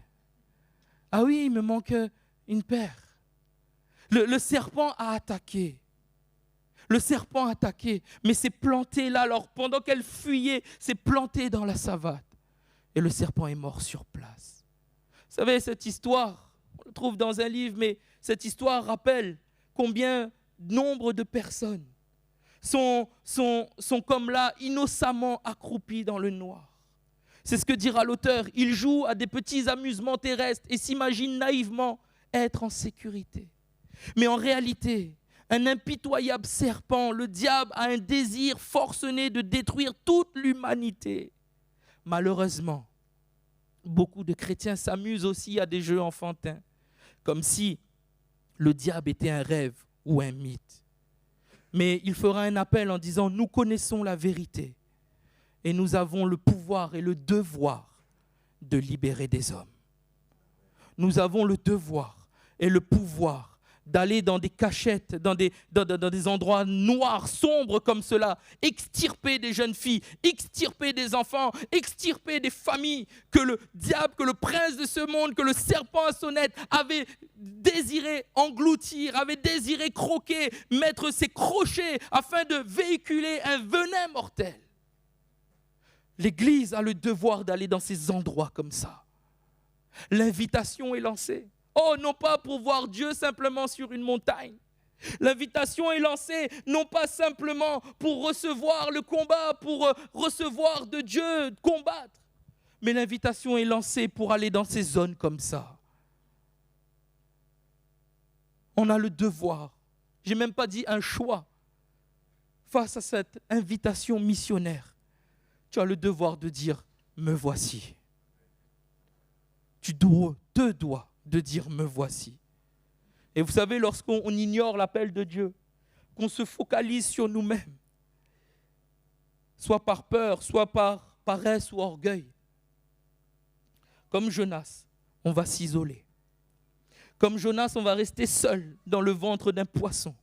Ah oui, il me manque une paire. Le serpent a attaqué. Le serpent a attaqué, mais s'est planté là. Alors, pendant qu'elle fuyait, s'est planté dans la savate. Et le serpent est mort sur place. Vous savez, cette histoire, on la trouve dans un livre, mais cette histoire rappelle combien nombre de personnes sont comme là, innocemment accroupies dans le noir. C'est ce que dira l'auteur. Ils jouent à des petits amusements terrestres et s'imaginent naïvement être en sécurité. Mais en réalité, un impitoyable serpent, le diable, a un désir forcené de détruire toute l'humanité. Malheureusement, beaucoup de chrétiens s'amusent aussi à des jeux enfantins, comme si le diable était un rêve ou un mythe. Mais il fera un appel en disant « Nous connaissons la vérité Et nous avons le pouvoir et le devoir de libérer des hommes. Nous avons le devoir et le pouvoir d'aller dans des cachettes, dans des endroits noirs, sombres comme cela, extirper des jeunes filles, extirper des enfants, extirper des familles que le diable, que le prince de ce monde, que le serpent à sonnette avait désiré engloutir, avait désiré croquer, mettre ses crochets afin de véhiculer un venin mortel. L'Église a le devoir d'aller dans ces endroits comme ça. L'invitation est lancée. Oh, non pas pour voir Dieu simplement sur une montagne. L'invitation est lancée, non pas simplement pour recevoir le combat, pour recevoir de Dieu, combattre. Mais l'invitation est lancée pour aller dans ces zones comme ça. On a le devoir, je n'ai même pas dit un choix, face à cette invitation missionnaire. Tu as le devoir de dire, me voici. Tu te dois de dire, me voici. Et vous savez, lorsqu'on ignore l'appel de Dieu, qu'on se focalise sur nous-mêmes, soit par peur, soit par paresse ou orgueil, comme Jonas, on va s'isoler. Comme Jonas, on va rester seul dans le ventre d'un poisson.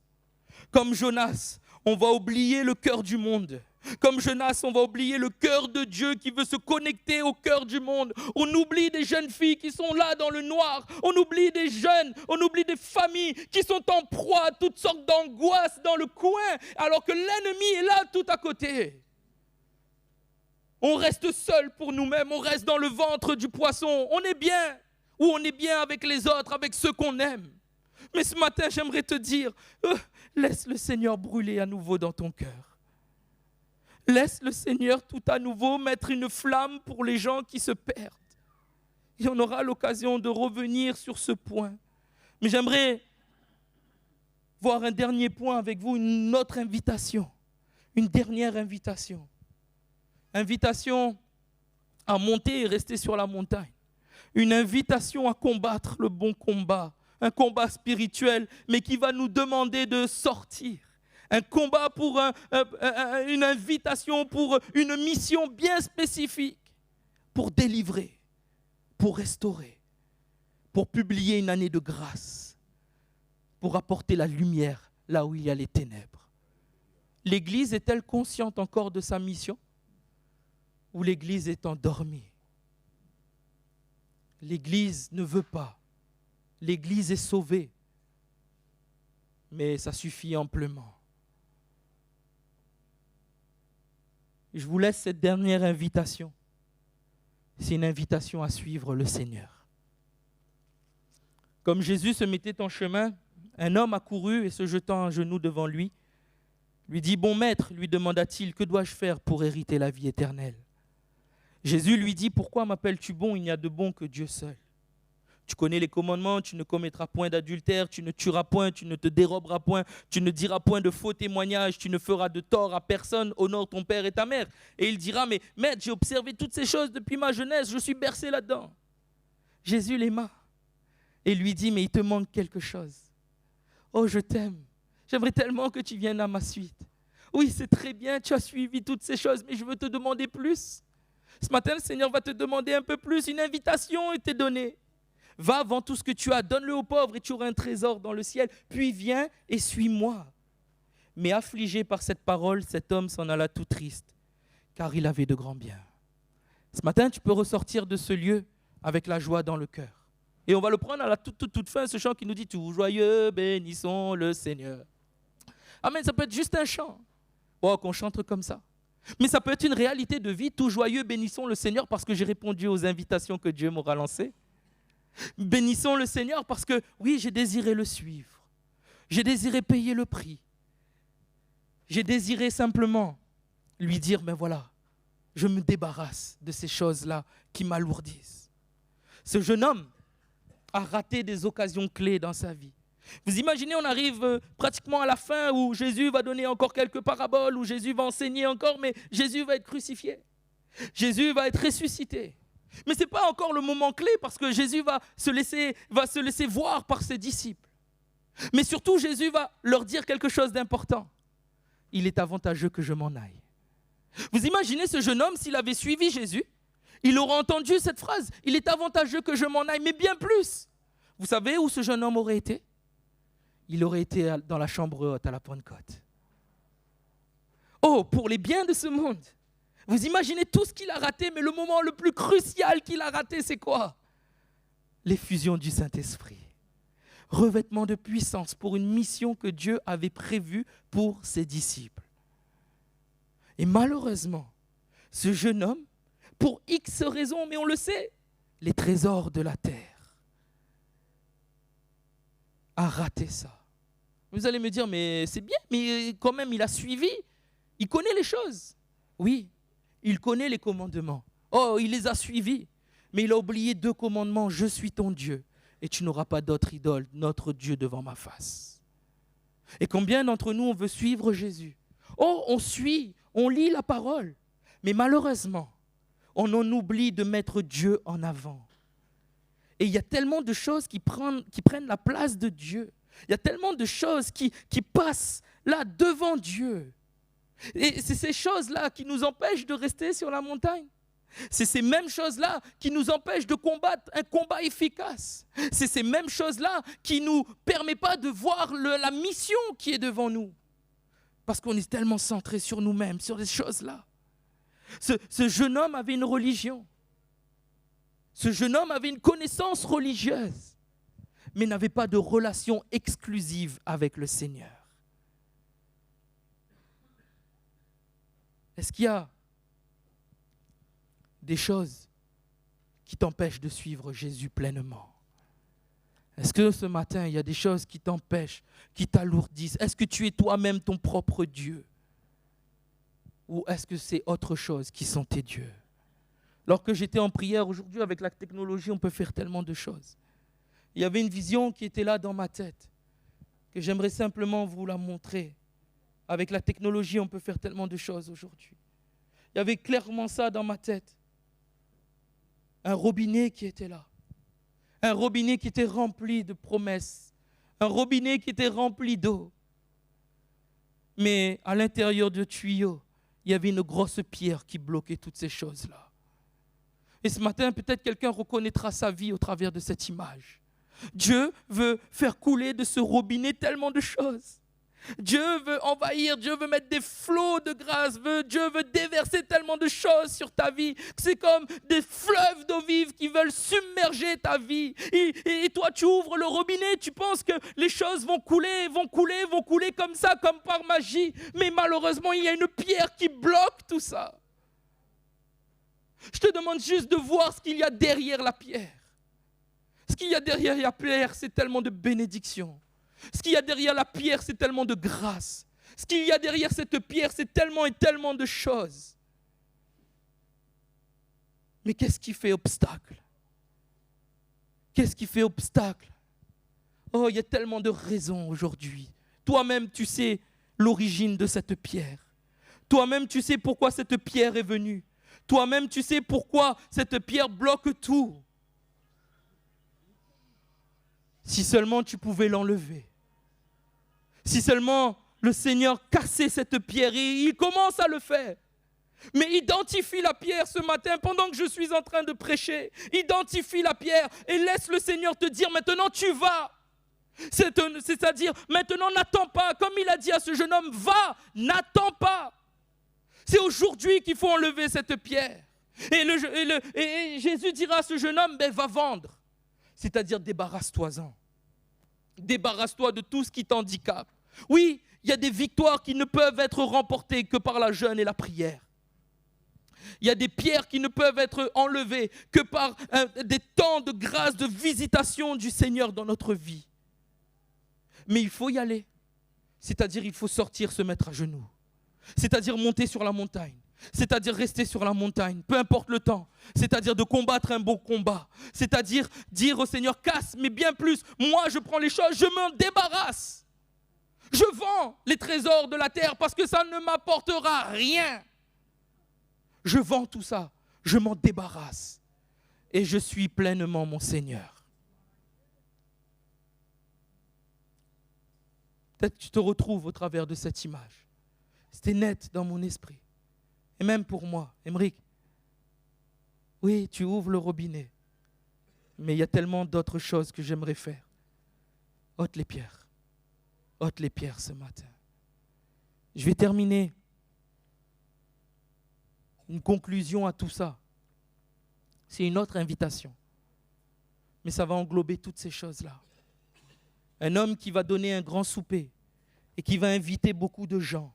Comme Jonas, on va oublier le cœur du monde. Comme Jonas, on va oublier le cœur de Dieu qui veut se connecter au cœur du monde. On oublie des jeunes filles qui sont là dans le noir. On oublie des jeunes, on oublie des familles qui sont en proie à toutes sortes d'angoisses dans le coin, alors que l'ennemi est là tout à côté. On reste seul pour nous-mêmes, on reste dans le ventre du poisson. On est bien, ou on est bien avec les autres, avec ceux qu'on aime. Mais ce matin, j'aimerais te dire, laisse le Seigneur brûler à nouveau dans ton cœur. Laisse le Seigneur tout à nouveau mettre une flamme pour les gens qui se perdent. Et on aura l'occasion de revenir sur ce point. Mais j'aimerais voir un dernier point avec vous, une autre invitation. Une dernière invitation. Invitation à monter et rester sur la montagne. Une invitation à combattre le bon combat. Un combat spirituel, mais qui va nous demander de sortir. Un combat pour une invitation, pour une mission bien spécifique, pour délivrer, pour restaurer, pour publier une année de grâce, pour apporter la lumière là où il y a les ténèbres. L'Église est-elle consciente encore de sa mission? Ou l'Église est endormie? L'Église ne veut pas. L'Église est sauvée, mais ça suffit amplement. Je vous laisse cette dernière invitation. C'est une invitation à suivre le Seigneur. Comme Jésus se mettait en chemin, un homme accourut et se jetant à genoux devant lui, lui dit, « Bon maître, lui demanda-t-il, que dois-je faire pour hériter la vie éternelle ?» Jésus lui dit, « Pourquoi m'appelles-tu bon? Il n'y a de bon que Dieu seul. Tu connais les commandements, tu ne commettras point d'adultère, tu ne tueras point, tu ne te déroberas point, tu ne diras point de faux témoignages, tu ne feras de tort à personne, honore ton père et ta mère. » Et il dira, « Mais maître, j'ai observé toutes ces choses depuis ma jeunesse, je suis bercé là-dedans. » Jésus l'aima et lui dit, « Mais il te manque quelque chose. Oh, je t'aime. J'aimerais tellement que tu viennes à ma suite. Oui, c'est très bien, tu as suivi toutes ces choses, mais je veux te demander plus. Ce matin, le Seigneur va te demander un peu plus, une invitation est donnée. Va, vends tout ce que tu as, donne-le aux pauvres et tu auras un trésor dans le ciel. Puis viens et suis-moi. » Mais affligé par cette parole, cet homme s'en alla tout triste, car il avait de grands biens. Ce matin, tu peux ressortir de ce lieu avec la joie dans le cœur. Et on va le prendre à la toute fin, ce chant qui nous dit « Tout joyeux, bénissons le Seigneur ». Amen, ça peut être juste un chant. Oh, qu'on chante comme ça. Mais ça peut être une réalité de vie. Tout joyeux, bénissons le Seigneur parce que j'ai répondu aux invitations que Dieu m'aura lancées. Bénissons le Seigneur parce que, oui, j'ai désiré le suivre. J'ai désiré payer le prix. J'ai désiré simplement lui dire, mais voilà, je me débarrasse de ces choses-là qui m'alourdissent. Ce jeune homme a raté des occasions clés dans sa vie. Vous imaginez, on arrive pratiquement à la fin où Jésus va donner encore quelques paraboles, où Jésus va enseigner encore, mais Jésus va être crucifié. Jésus va être ressuscité. Mais ce n'est pas encore le moment clé parce que Jésus va se laisser voir par ses disciples. Mais surtout, Jésus va leur dire quelque chose d'important. Il est avantageux que je m'en aille. Vous imaginez ce jeune homme, s'il avait suivi Jésus, il aurait entendu cette phrase. Il est avantageux que je m'en aille, mais bien plus. Vous savez où ce jeune homme aurait été? Il aurait été dans la chambre haute à la Pentecôte. Oh, pour les biens de ce monde. Vous imaginez tout ce qu'il a raté, mais le moment le plus crucial qu'il a raté, c'est quoi? L'effusion du Saint-Esprit. Revêtement de puissance pour une mission que Dieu avait prévue pour ses disciples. Et malheureusement, ce jeune homme, pour X raisons, mais on le sait, les trésors de la terre, a raté ça. Vous allez me dire, mais c'est bien, mais quand même, il a suivi, il connaît les choses. Oui, il connaît les commandements. Oh, il les a suivis, mais il a oublié 2 commandements. Je suis ton Dieu et tu n'auras pas d'autre idole, notre Dieu devant ma face. Et combien d'entre nous, on veut suivre Jésus? Oh, on suit, on lit la parole, mais malheureusement, on en oublie de mettre Dieu en avant. Et il y a tellement de choses qui prennent la place de Dieu. Il y a tellement de choses qui passent là devant Dieu. Et c'est ces choses-là qui nous empêchent de rester sur la montagne. C'est ces mêmes choses-là qui nous empêchent de combattre un combat efficace. C'est ces mêmes choses-là qui ne nous permettent pas de voir la mission qui est devant nous. Parce qu'on est tellement centré sur nous-mêmes, sur les choses-là. Ce jeune homme avait une religion. Ce jeune homme avait une connaissance religieuse, mais n'avait pas de relation exclusive avec le Seigneur. Est-ce qu'il y a des choses qui t'empêchent de suivre Jésus pleinement? Est-ce que ce matin, il y a des choses qui t'empêchent, qui t'alourdissent? Est-ce que tu es toi-même ton propre Dieu? Ou est-ce que c'est autre chose qui sont tes dieux? Lorsque j'étais en prière, aujourd'hui avec la technologie, on peut faire tellement de choses. Il y avait une vision qui était là dans ma tête, que j'aimerais simplement vous la montrer. Avec la technologie, on peut faire tellement de choses aujourd'hui. Il y avait clairement ça dans ma tête. Un robinet qui était là. Un robinet qui était rempli de promesses. Un robinet qui était rempli d'eau. Mais à l'intérieur du tuyau, il y avait une grosse pierre qui bloquait toutes ces choses-là. Et ce matin, peut-être quelqu'un reconnaîtra sa vie au travers de cette image. Dieu veut faire couler de ce robinet tellement de choses. Dieu veut envahir, Dieu veut mettre des flots de grâce, Dieu veut déverser tellement de choses sur ta vie. C'est comme des fleuves d'eau vive qui veulent submerger ta vie. Et toi, tu ouvres le robinet, tu penses que les choses vont couler comme ça, comme par magie. Mais malheureusement, il y a une pierre qui bloque tout ça. Je te demande juste de voir ce qu'il y a derrière la pierre. Ce qu'il y a derrière la pierre, c'est tellement de bénédiction. Ce qu'il y a derrière la pierre, c'est tellement de grâce. Ce qu'il y a derrière cette pierre, c'est tellement et tellement de choses. Mais qu'est-ce qui fait obstacle? Qu'est-ce qui fait obstacle? Oh, il y a tellement de raisons aujourd'hui. Toi-même, tu sais l'origine de cette pierre. Toi-même, tu sais pourquoi cette pierre est venue. Toi-même, tu sais pourquoi cette pierre bloque tout. Si seulement tu pouvais l'enlever. Si seulement le Seigneur cassait cette pierre, et il commence à le faire. Mais identifie la pierre ce matin pendant que je suis en train de prêcher. Identifie la pierre et laisse le Seigneur te dire maintenant tu vas. C'est-à-dire maintenant n'attends pas. Comme il a dit à ce jeune homme, va, n'attends pas. C'est aujourd'hui qu'il faut enlever cette pierre. Et Jésus dira à ce jeune homme, va vendre. C'est-à-dire débarrasse-toi-en. Débarrasse-toi de tout ce qui t'handicape. Oui, il y a des victoires qui ne peuvent être remportées que par la jeûne et la prière. Il y a des pierres qui ne peuvent être enlevées que par des temps de grâce, de visitation du Seigneur dans notre vie. Mais il faut y aller. C'est-à-dire il faut sortir, se mettre à genoux. C'est-à-dire monter sur la montagne. C'est-à-dire rester sur la montagne, peu importe le temps. C'est-à-dire de combattre un beau combat. C'est-à-dire dire au Seigneur, casse, mais bien plus. Moi, je prends les choses, je m'en débarrasse. Je vends les trésors de la terre parce que ça ne m'apportera rien. Je vends tout ça, je m'en débarrasse. Et je suis pleinement mon Seigneur. Peut-être que tu te retrouves au travers de cette image. C'était net dans mon esprit. Et même pour moi, Émeric, oui, tu ouvres le robinet, mais il y a tellement d'autres choses que j'aimerais faire. Ôte les pierres. Ôte les pierres ce matin. Je vais terminer. Une conclusion à tout ça. C'est une autre invitation. Mais ça va englober toutes ces choses-là. Un homme qui va donner un grand souper et qui va inviter beaucoup de gens.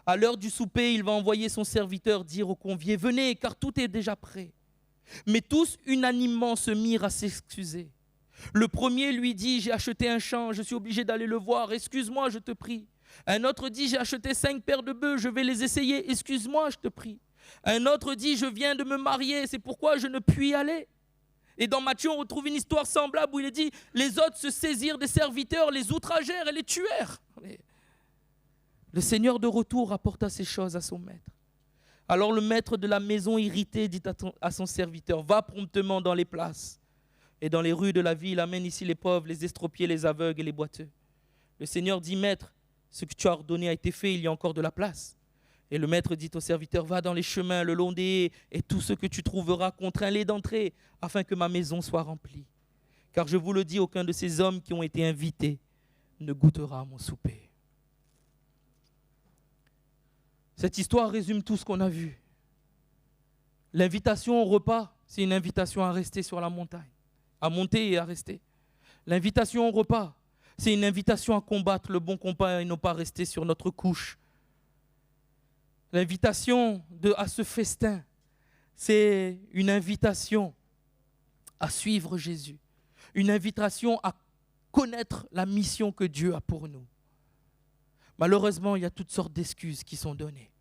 À l'heure du souper, il va envoyer son serviteur dire aux conviés, venez car tout est déjà prêt. Mais tous unanimement se mirent à s'excuser. Le premier lui dit, j'ai acheté un champ, je suis obligé d'aller le voir, excuse-moi, je te prie. Un autre dit, j'ai acheté 5 paires de bœufs, je vais les essayer, excuse-moi, je te prie. Un autre dit, je viens de me marier, c'est pourquoi je ne puis y aller. Et dans Matthieu, on retrouve une histoire semblable où il est dit, les autres se saisirent des serviteurs, les outragèrent et les tuèrent. Le Seigneur de retour rapporta ces choses à son maître. Alors le maître de la maison irrité dit à son serviteur, va promptement dans les places et dans les rues de la ville, amène ici les pauvres, les estropiés, les aveugles et les boiteux. Le Seigneur dit, maître, ce que tu as ordonné a été fait, il y a encore de la place. Et le maître dit au serviteur, va dans les chemins, le long des haies, et tout ce que tu trouveras, contrains-les d'entrer, afin que ma maison soit remplie. Car je vous le dis, aucun de ces hommes qui ont été invités ne goûtera à mon souper. Cette histoire résume tout ce qu'on a vu. L'invitation au repas, c'est une invitation à rester sur la montagne, à monter et à rester. L'invitation au repas, c'est une invitation à combattre le bon combat et non pas rester sur notre couche. L'invitation à ce festin, c'est une invitation à suivre Jésus, une invitation à connaître la mission que Dieu a pour nous. Malheureusement, il y a toutes sortes d'excuses qui sont données.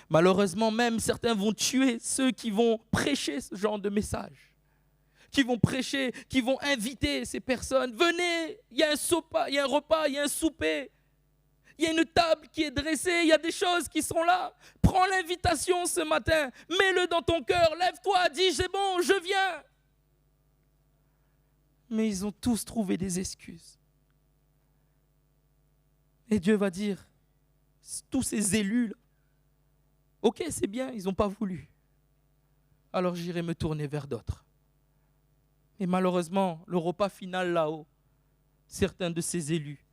Malheureusement, même certains vont tuer ceux qui vont prêcher ce genre de message, qui vont prêcher, qui vont inviter ces personnes. Venez, il y a un repas, il y a un souper. Il y a une table qui est dressée, il y a des choses qui sont là. Prends l'invitation ce matin, mets-le dans ton cœur, lève-toi, dis c'est bon, je viens. Mais ils ont tous trouvé des excuses. Et Dieu va dire, tous ces élus, ok, c'est bien, ils n'ont pas voulu. Alors j'irai me tourner vers d'autres. Et malheureusement, le repas final là-haut, certains de ces élus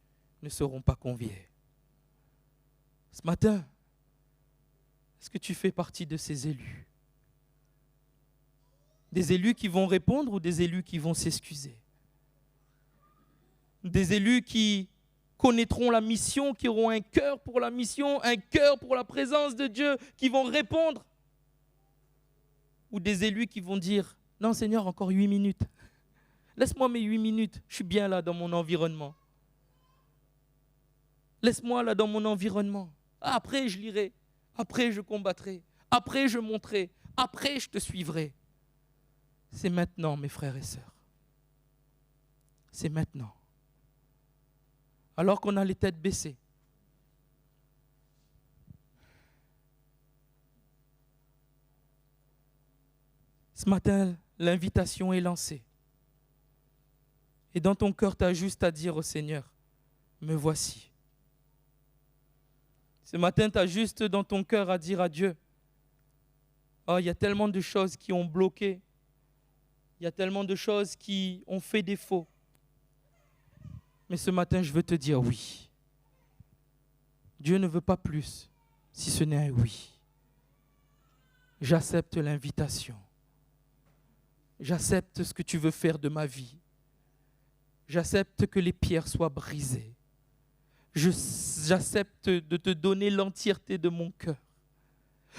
ne seront pas conviés. Ce matin, est-ce que tu fais partie de ces élus? Des élus qui vont répondre ou des élus qui vont s'excuser? Des élus qui connaîtront la mission, qui auront un cœur pour la mission, un cœur pour la présence de Dieu, qui vont répondre? Ou des élus qui vont dire, non Seigneur, encore 8 minutes. Laisse-moi mes 8 minutes, je suis bien là dans mon environnement. Laisse-moi là dans mon environnement. Après, je lirai. Après, je combattrai. Après, je monterai. Après, je te suivrai. C'est maintenant, mes frères et sœurs. C'est maintenant. Alors qu'on a les têtes baissées. Ce matin, l'invitation est lancée. Et dans ton cœur, tu as juste à dire au Seigneur, me voici. Ce matin, tu as juste dans ton cœur à dire à Dieu, oh, il y a tellement de choses qui ont bloqué, il y a tellement de choses qui ont fait défaut. Mais ce matin, je veux te dire oui. Dieu ne veut pas plus, si ce n'est un oui. J'accepte l'invitation. J'accepte ce que tu veux faire de ma vie. J'accepte que les pierres soient brisées. J'accepte de te donner l'entièreté de mon cœur.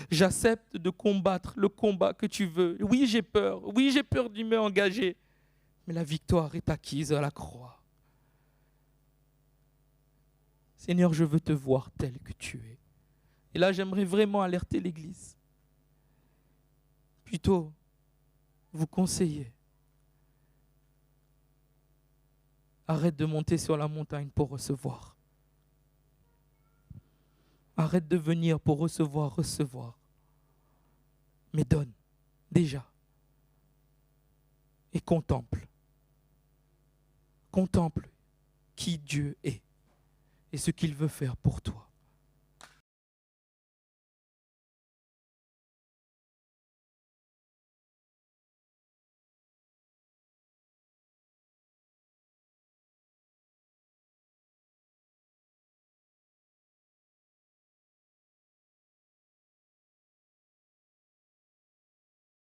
J'accepte de combattre le combat que tu veux. Oui, j'ai peur. Oui, j'ai peur d'y m'engager. Mais la victoire est acquise à la croix. Seigneur, je veux te voir tel que tu es. Et là, j'aimerais vraiment alerter l'Église. Plutôt, vous conseiller. Arrête de monter sur la montagne pour recevoir. Arrête de venir pour recevoir. Mais donne, déjà. Et contemple. Contemple qui Dieu est et ce qu'il veut faire pour toi.